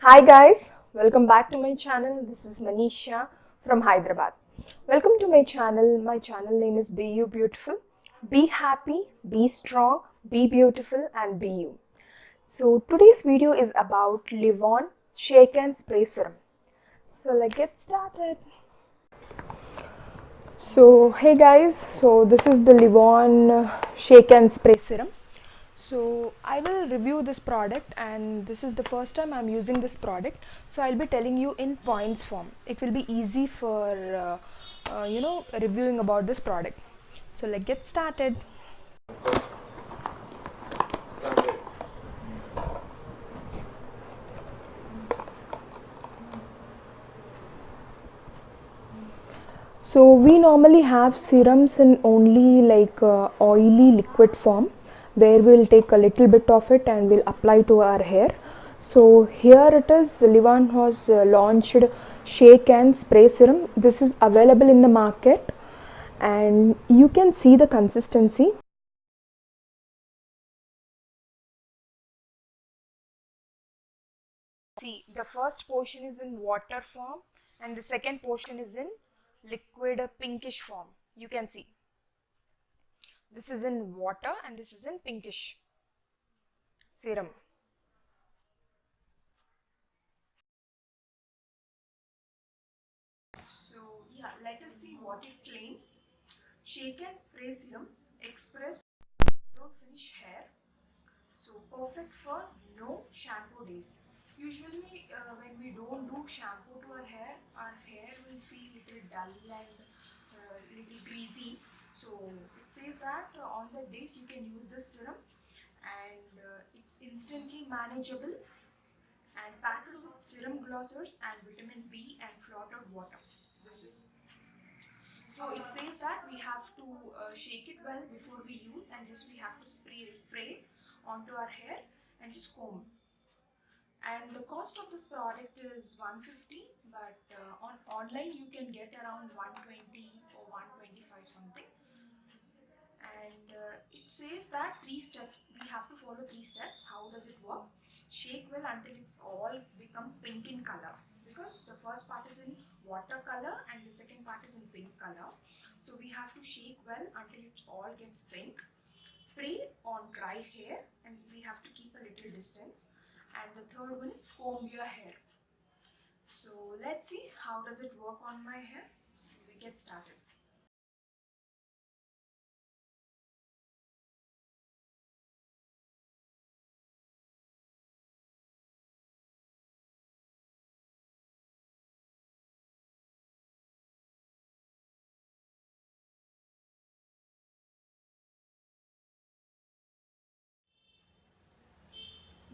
Hi guys, welcome back to my channel. This is Manisha from Hyderabad. Welcome to my channel. My channel name is Be You Beautiful. Be happy, be strong, be beautiful and be you. So today's video is about Livon Shake and Spray Serum. So let's get started. So hey guys, this is the Livon Shake and Spray Serum. So I will review this product, and this is the first time I'm using this product, so I'll be telling you in points form. It will be easy for reviewing about this product. So let's get started. So we normally have serums in only oily liquid form, where we'll take a little bit of it and we'll apply to our hair. So here it is, Livon has launched Shake and Spray Serum. This is available in the market and you can see the consistency. See, the first portion is in water form and the second portion is in liquid pinkish form. You can see. This is in water and this is in pinkish serum. So yeah, let us see what it claims. Shake and Spray Serum Express Don't Finish Hair. So perfect for no shampoo days. Usually when we don't do shampoo to our hair will feel little dull and little greasy. So it says that on the days you can use this serum, and it's instantly manageable and packed with serum glossers and vitamin B and filtered water. This is. So it says that we have to shake it well before we use, and just we have to spray onto our hair and just comb. And the cost of this product is 150, but on online you can get around 120 or 125 something. And it says that 3 steps, we have to follow 3 steps. How does it work? Shake well until it's all become pink in color, because the first part is in water color and the second part is in pink color. So we have to shake well until it all gets pink. Spray on dry hair and we have to keep a little distance. And the third one is comb your hair. So let's see how does it work on my hair. So we get started.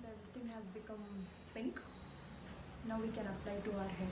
Everything has become pink. Now we can apply to our hair.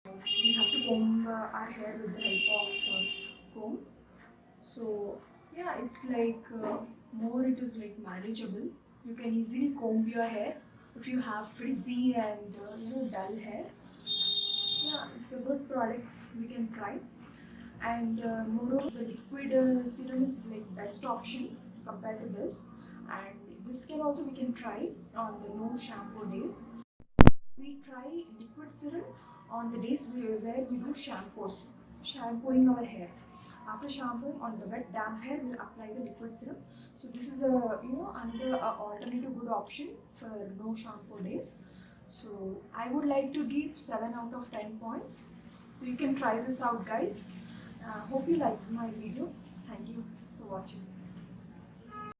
We have to comb our hair with the help of comb. So yeah, it's more, it is like manageable. You can easily comb your hair if you have frizzy and dull hair. Yeah, it's a good product. We can try. And moreover, the liquid serum is like best option compared to this. And this can also we can try on the no shampoo days. We try liquid serum on the days where we do shampooing our hair. After shampooing on the wet damp hair, we'll apply the liquid serum. So this is a another alternative good option for no shampoo days. So I would like to give 7 out of 10 points. So you can try this out, guys. Hope you like my video. Thank you for watching.